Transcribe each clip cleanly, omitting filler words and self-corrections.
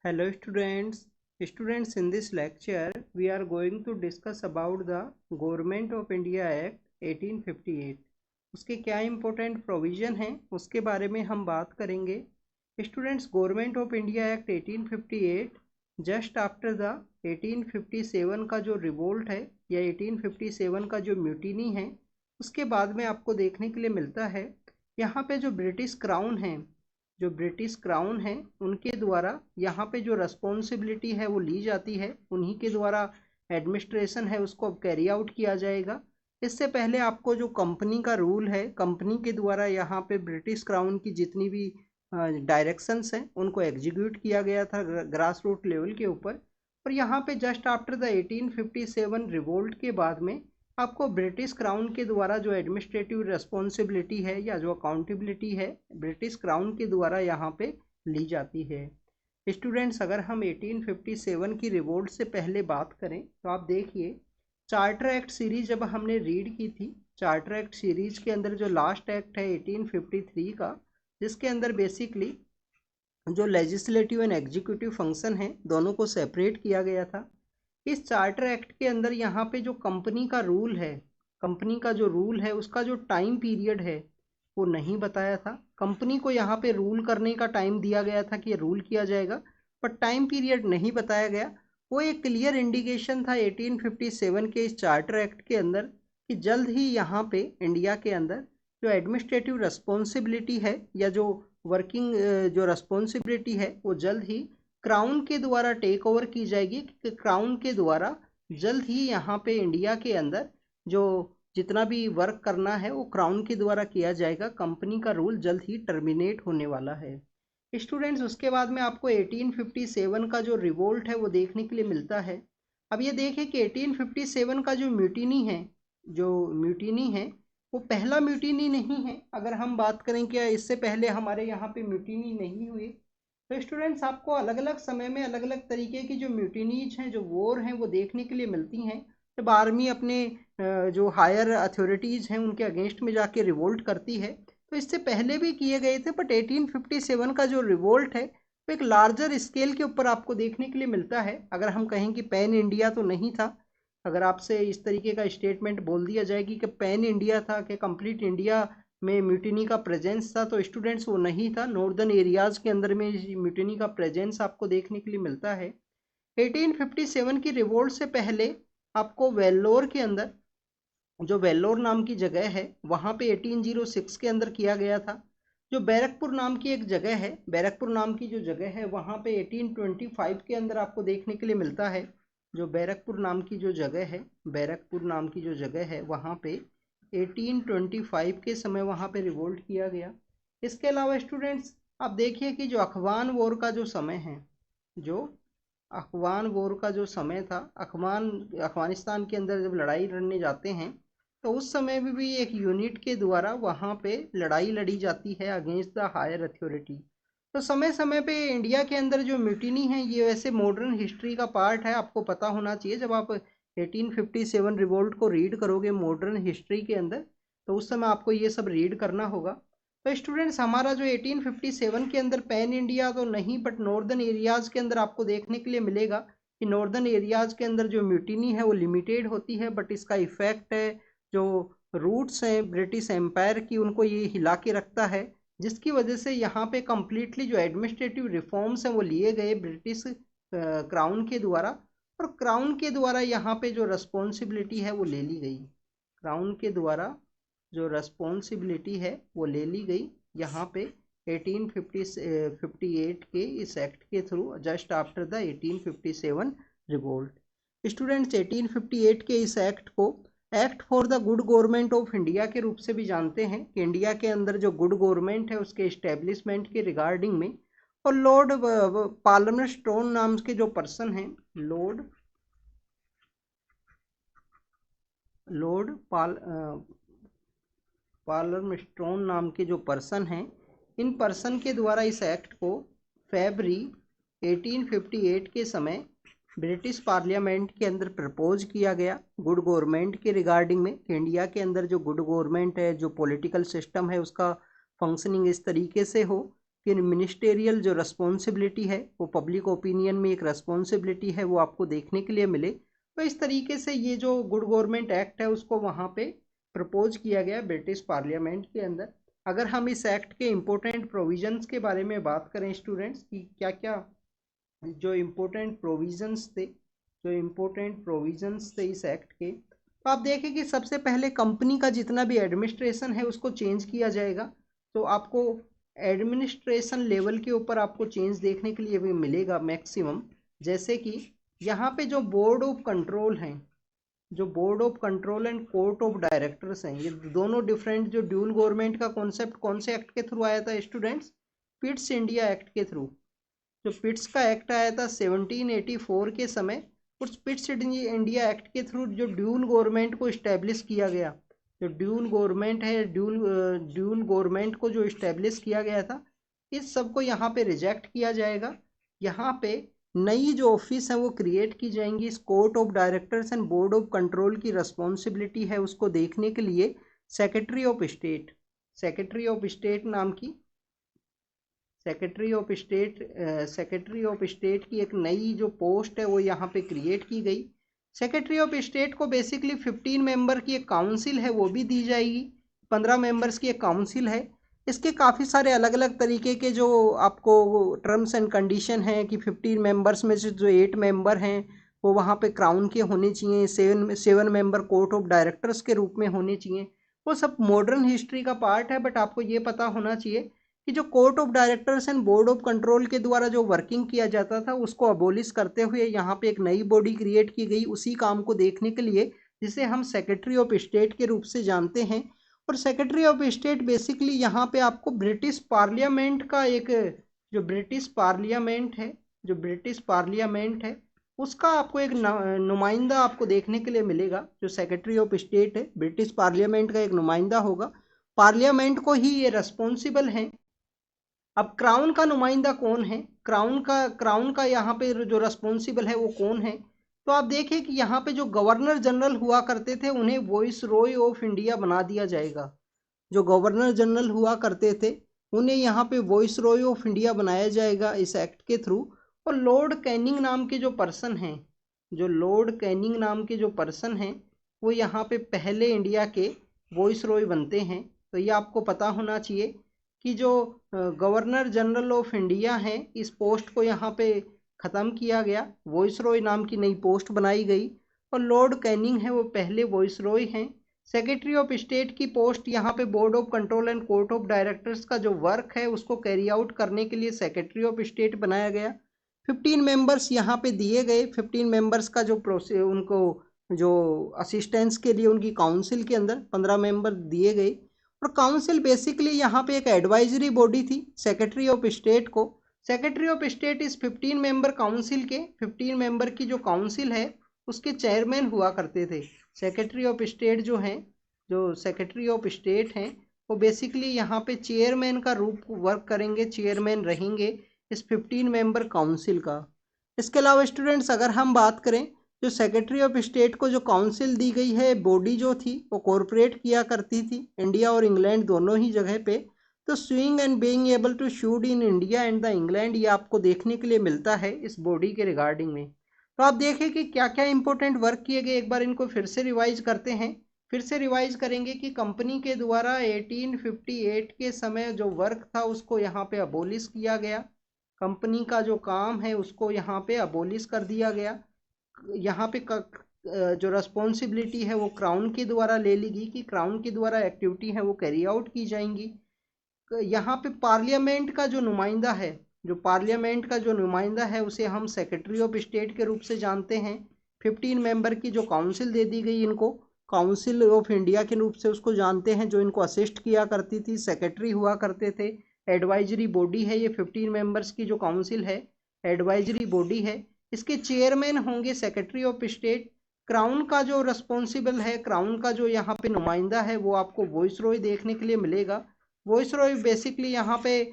Hello students, in this lecture we are going to discuss about the Government of India Act 1858। उसके क्या important provision हैं उसके बारे में हम बात करेंगे। Students, government of India act 1858 just after the 1857 का जो रिवोल्ट है या 1857 का जो म्यूटिनी है उसके बाद में आपको देखने के लिए मिलता है। यहाँ पे जो ब्रिटिश क्राउन है उनके द्वारा यहाँ पे जो रिस्पॉन्सिबिलिटी है वो ली जाती है, उन्हीं के द्वारा एडमिनिस्ट्रेशन है उसको अब कैरी आउट किया जाएगा। इससे पहले आपको जो कंपनी का रूल है, कंपनी के द्वारा यहाँ पे ब्रिटिश क्राउन की जितनी भी डायरेक्शंस हैं उनको एग्जीक्यूट किया गया था ग्रास रूट लेवल के ऊपर। और यहाँ पे जस्ट आफ्टर द 1857 रिवोल्ट के बाद में आपको ब्रिटिश क्राउन के द्वारा जो एडमिनिस्ट्रेटिव रिस्पॉन्सिबिलिटी है या जो अकाउंटेबिलिटी है ब्रिटिश क्राउन के द्वारा यहाँ पे ली जाती है। स्टूडेंट्स, अगर हम 1857 की रिवोल्ट से पहले बात करें तो आप देखिए चार्टर एक्ट सीरीज जब हमने रीड की थी, चार्टर एक्ट सीरीज के अंदर जो लास्ट एक्ट है 1853 का, जिसके अंदर बेसिकली जो लेजिस्लेटिव एंड एग्जीक्यूटिव फंक्शन है दोनों को सेपरेट किया गया था। इस चार्टर एक्ट के अंदर यहाँ पे जो कंपनी का रूल है, कंपनी का जो रूल है उसका जो टाइम पीरियड है वो नहीं बताया था। कंपनी को यहाँ पे रूल करने का टाइम दिया गया था कि रूल किया जाएगा, पर टाइम पीरियड नहीं बताया गया। वो एक क्लियर इंडिकेशन था 1857 के इस चार्टर एक्ट के अंदर कि जल्द ही यहाँ पे इंडिया के अंदर जो एडमिनिस्ट्रेटिव रिस्पॉन्सिबिलिटी है या जो वर्किंग जो रिस्पॉन्सिबिलिटी है वो जल्द ही क्राउन के द्वारा टेक ओवर की जाएगी। कि क्राउन के द्वारा जल्द ही यहाँ पे इंडिया के अंदर जो जितना भी वर्क करना है वो क्राउन के द्वारा किया जाएगा। कंपनी का रूल जल्द ही टर्मिनेट होने वाला है। स्टूडेंट्स, उसके बाद में आपको 1857 का जो रिवोल्ट है वो देखने के लिए मिलता है। अब ये देखें कि 1857 का जो म्यूटिनी है वो पहला म्यूटिनी नहीं है। अगर हम बात करें कि इससे पहले हमारे यहाँ पे म्यूटिनी नहीं हुई, तो स्टूडेंट्स आपको अलग अलग समय में अलग अलग तरीके की जो म्यूटिनीज हैं, जो वॉर हैं, वो देखने के लिए मिलती हैं। जब आर्मी अपने जो हायर अथॉरिटीज़ हैं उनके अगेंस्ट में जाके रिवोल्ट करती है, तो इससे पहले भी किए गए थे, बट 1857 का जो रिवोल्ट है वो एक लार्जर स्केल के ऊपर आपको देखने के लिए मिलता है। अगर हम कहें कि पैन इंडिया तो नहीं था, अगर आपसे इस तरीके का स्टेटमेंट बोल दिया जाएगी कि पैन इंडिया था, कि कंप्लीट इंडिया में म्यूटिनी का प्रेजेंस था, तो स्टूडेंट्स वो नहीं था। नॉर्दर्न एरियाज के अंदर में म्यूटिनी का प्रेजेंस आपको देखने के लिए मिलता है। 1857 की रिवोल्ट से पहले आपको वेल्लोर के अंदर, जो वेल्लोर नाम की जगह है, वहाँ पे 1806 के अंदर किया गया था। जो बैरकपुर नाम की एक जगह है, बैरकपुर नाम की जो जगह है वहाँ पे 1825 के अंदर आपको देखने के लिए मिलता है। जो बैरकपुर नाम की जो जगह है, बैरकपुर नाम की जो जगह है वहाँ पे 1825 के समय वहाँ पे रिवोल्ट किया गया। इसके अलावा स्टूडेंट्स आप देखिए कि जो अफगान वॉर का जो समय है, जो अफगान वॉर का जो समय था, अफगानिस्तान के अंदर जब लड़ाई लड़ने जाते हैं तो उस समय में भी एक यूनिट के द्वारा वहाँ पे लड़ाई लड़ी जाती है अगेंस्ट द हायर अथॉरिटी। तो समय समय पे इंडिया के अंदर जो म्यूटिनी है ये वैसे मॉडर्न हिस्ट्री का पार्ट है, आपको पता होना चाहिए। जब आप 1857 रिवोल्ट को रीड करोगे मॉडर्न हिस्ट्री के अंदर, तो उस समय आपको ये सब रीड करना होगा। तो स्टूडेंट्स, हमारा जो 1857 के अंदर पैन इंडिया तो नहीं, बट नॉर्दर्न एरियाज़ के अंदर आपको देखने के लिए मिलेगा कि नॉर्दर्न एरियाज़ के अंदर जो म्यूटिनी है वो लिमिटेड होती है, बट इसका इफेक्ट है, जो रूट्स हैं ब्रिटिश एम्पायर की, उनको ये हिला के रखता है, जिसकी वजह से यहाँ पे कम्प्लीटली जो एडमिनिस्ट्रेटिव रिफॉर्म्स हैं वो लिए गए ब्रिटिश क्राउन के द्वारा। और क्राउन के द्वारा यहाँ पे जो रिस्पॉन्सिबिलिटी है वो ले ली गई। क्राउन के द्वारा जो रिस्पॉन्सिबिलिटी है वो ले ली गई यहाँ पे 1858 के इस एक्ट के through, just after the 1857 revolt. Students, 1858 के इस एक्ट को act for the good government of India के रूप से भी जानते हैं कि इंडिया के अंदर जो गुड गवर्नमेंट है उसके इस्टेब्लिशमेंट के रिगार्डिंग में। और लॉर्ड पाल्मरस्टोन नाम के जो पर्सन हैं, लॉर्ड पाल्मरस्टोन नाम के जो पर्सन हैं, इन पर्सन के द्वारा इस एक्ट को फरवरी 1858 के समय ब्रिटिश पार्लियामेंट के अंदर प्रपोज किया गया गुड गवर्नमेंट के रिगार्डिंग में। इंडिया के अंदर जो गुड गवर्नमेंट है, जो पॉलिटिकल सिस्टम है, उसका फंक्शनिंग इस तरीके से हो कि मिनिस्टेरियल जो रिस्पॉन्सिबिलिटी है वो पब्लिक ओपिनियन में एक रिस्पॉन्सिबिलिटी है वो आपको देखने के लिए मिले। तो इस तरीके से ये जो गुड गवर्नमेंट एक्ट है उसको वहाँ पे प्रपोज किया गया ब्रिटिश पार्लियामेंट के अंदर। अगर हम इस एक्ट के इम्पोर्टेंट प्रोविजंस के बारे में बात करें स्टूडेंट्स कि क्या क्या जो इम्पोर्टेंट प्रोविजंस थे इस एक्ट के, तो आप देखें कि सबसे पहले कंपनी का जितना भी एडमिनिस्ट्रेशन है उसको चेंज किया जाएगा। तो आपको एडमिनिस्ट्रेशन लेवल के ऊपर आपको चेंज देखने के लिए भी मिलेगा मैक्सिमम। जैसे कि यहाँ पे जो बोर्ड ऑफ कंट्रोल हैं, जो board of control and court of directors हैं, ये दोनों डिफरेंट जो ड्यूल गवर्नमेंट का कॉन्सेप्ट कौन से एक्ट के थ्रू आया था स्टूडेंट्स? पिट्स इंडिया एक्ट के थ्रू। जो पिट्स का एक्ट आया था 1784 के समय, उस पिट्स इंडिया एक्ट के थ्रू जो ड्यूल गवर्नमेंट को इस्टेब्लिश किया गया, जो ड्यूल गवर्नमेंट है, ड्यूल गवर्नमेंट को जो इस्टेब्लिश किया गया था, इस सब को यहाँ पे रिजेक्ट किया जाएगा। यहाँ पे नई जो ऑफिस है वो क्रिएट की जाएंगी। इस court of directors and board of control की रिस्पॉन्सिबिलिटी है उसको देखने के लिए सेक्रेटरी ऑफ स्टेट नाम की सेक्रेटरी ऑफ स्टेट की एक नई जो पोस्ट है वो यहाँ पे क्रिएट की गई। सेक्रेटरी ऑफ स्टेट को बेसिकली 15 मेंबर की एक काउंसिल है वो भी दी जाएगी। 15 मेंबर्स की एक काउंसिल है। इसके काफ़ी सारे अलग अलग तरीके के जो आपको टर्म्स एंड कंडीशन हैं कि 15 मेंबर्स में से जो 8 मेंबर हैं वो वहाँ पे क्राउन के होने चाहिए, 7 मेंबर कोर्ट ऑफ डायरेक्टर्स के रूप में होने चाहिए। वो सब मॉडर्न हिस्ट्री का पार्ट है, बट आपको ये पता होना चाहिए कि जो court of directors and board of control के द्वारा जो वर्किंग किया जाता था उसको अबोलिश करते हुए यहाँ पे एक नई बॉडी क्रिएट की गई उसी काम को देखने के लिए, जिसे हम सेक्रेटरी ऑफ स्टेट के रूप से जानते हैं। और सेक्रेटरी ऑफ स्टेट बेसिकली यहाँ पे आपको ब्रिटिश पार्लियामेंट का एक जो ब्रिटिश पार्लियामेंट है उसका आपको एक नुमाइंदा आपको देखने के लिए मिलेगा। जो सेक्रेटरी ऑफ स्टेट है ब्रिटिश पार्लियामेंट का एक नुमाइंदा होगा, पार्लियामेंट को ही ये रेस्पॉन्सिबल है। अब क्राउन का नुमाइंदा कौन है? क्राउन का यहाँ पे जो रेस्पॉन्सिबल है वो कौन है? तो आप देखें कि यहाँ पे जो गवर्नर जनरल हुआ करते थे उन्हें वॉइस रॉय ऑफ इंडिया बना दिया जाएगा। जो गवर्नर जनरल हुआ करते थे उन्हें यहाँ पे वॉइस रॉय ऑफ इंडिया बनाया जाएगा इस एक्ट के थ्रू। और लॉर्ड कैनिंग नाम के जो पर्सन हैं वो यहाँ पे पहले इंडिया के वॉइस रॉय बनते हैं। तो ये आपको पता होना चाहिए कि जो गवर्नर जनरल ऑफ इंडिया है इस पोस्ट को यहाँ पे ख़त्म किया गया, वॉइस रॉय नाम की नई पोस्ट बनाई गई। और लॉर्ड कैनिंग है वो पहले वॉइस रॉय हैं। सेक्रेटरी ऑफ स्टेट की पोस्ट यहाँ पे board of control and court of directors का जो वर्क है उसको कैरी आउट करने के लिए सेक्रेटरी ऑफ स्टेट बनाया गया। 15 मेंबर्स यहाँ पे दिए गए। 15 मेंबर्स का जो उनको जो असिस्टेंस के लिए उनकी काउंसिल के अंदर 15 मेंबर दिए गए। और काउंसिल बेसिकली यहाँ पे एक एडवाइजरी बॉडी थी सेक्रेटरी ऑफ स्टेट को। सेक्रेटरी ऑफ स्टेट इस 15 मेंबर काउंसिल के 15 मेंबर की जो काउंसिल है उसके चेयरमैन हुआ करते थे। सेक्रेटरी ऑफ स्टेट जो सेक्रेटरी ऑफ स्टेट हैं वो बेसिकली यहाँ पे चेयरमैन का रूप वर्क करेंगे, चेयरमैन रहेंगे इस 15 मेंबर काउंसिल का। इसके अलावा स्टूडेंट्स अगर हम बात करें जो सेक्रेटरी ऑफ स्टेट को जो काउंसिल दी गई है, बॉडी जो थी वो कॉर्पोरेट किया करती थी इंडिया और इंग्लैंड दोनों ही जगह पे। तो swing and being able to shoot in India and the England ये आपको देखने के लिए मिलता है इस बॉडी के रिगार्डिंग में। तो आप देखें कि क्या क्या इंपॉर्टेंट वर्क किए गए, एक बार इनको फिर से रिवाइज करते हैं। फिर से रिवाइज करेंगे कि कंपनी के द्वारा 1858 के समय जो वर्क था उसको यहाँ पे अबोलिश किया गया। कंपनी का जो काम है उसको यहाँ पे अबोलिश कर दिया गया। यहाँ पे जो रिस्पॉन्सिबिलिटी है वो क्राउन के द्वारा ले ली गई कि क्राउन के द्वारा एक्टिविटी है वो कैरी आउट की जाएंगी। यहाँ पे पार्लियामेंट का जो नुमाइंदा है उसे हम सेक्रेटरी ऑफ स्टेट के रूप से जानते हैं। 15 मेंबर की जो काउंसिल दे दी गई इनको काउंसिल ऑफ इंडिया के रूप से उसको जानते हैं, जो इनको असिस्ट किया करती थी, सेक्रेटरी हुआ करते थे। एडवाइजरी बॉडी है ये 15 मेंबर्स की जो काउंसिल है एडवाइजरी बॉडी है। इसके चेयरमैन होंगे सेक्रेटरी ऑफ स्टेट। क्राउन का जो रिस्पॉन्सिबल है, क्राउन का जो यहाँ पे नुमाइंदा है वो आपको वॉइस रॉय देखने के लिए मिलेगा। वॉइस रॉय बेसिकली यहाँ पे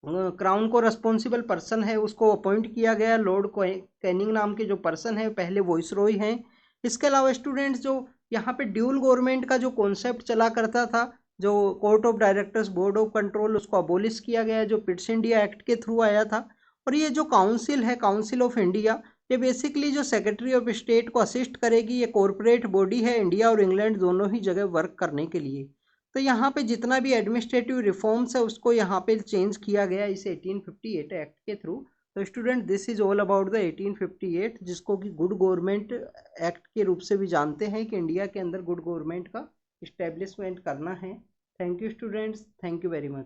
क्राउन को रिस्पॉन्सिबल पर्सन है उसको अपॉइंट किया गया। लॉर्ड कैनिंग नाम के जो पर्सन है पहले वॉइस रॉय हैं। इसके अलावा स्टूडेंट्स जो यहाँ पे ड्यूल गवर्नमेंट का जो कॉन्सेप्ट चला करता था जो court of directors board of control उसको अबोलिश किया गया है, जो पिट्स इंडिया एक्ट के थ्रू आया था। और ये जो काउंसिल है, काउंसिल ऑफ इंडिया, ये बेसिकली जो सेक्रेटरी ऑफ स्टेट को असिस्ट करेगी। ये कॉरपोरेट बॉडी है, इंडिया और इंग्लैंड दोनों ही जगह वर्क करने के लिए। तो यहाँ पे जितना भी एडमिनिस्ट्रेटिव रिफॉर्म्स है उसको यहाँ पे चेंज किया गया इस 1858 एक्ट के थ्रू। तो student, this is all about the 1858, जिसको कि गुड गवर्नमेंट एक्ट के रूप से भी जानते हैं कि इंडिया के अंदर गुड गवर्नमेंट का इस्टेब्लिशमेंट करना है। Thank you students, thank you very much.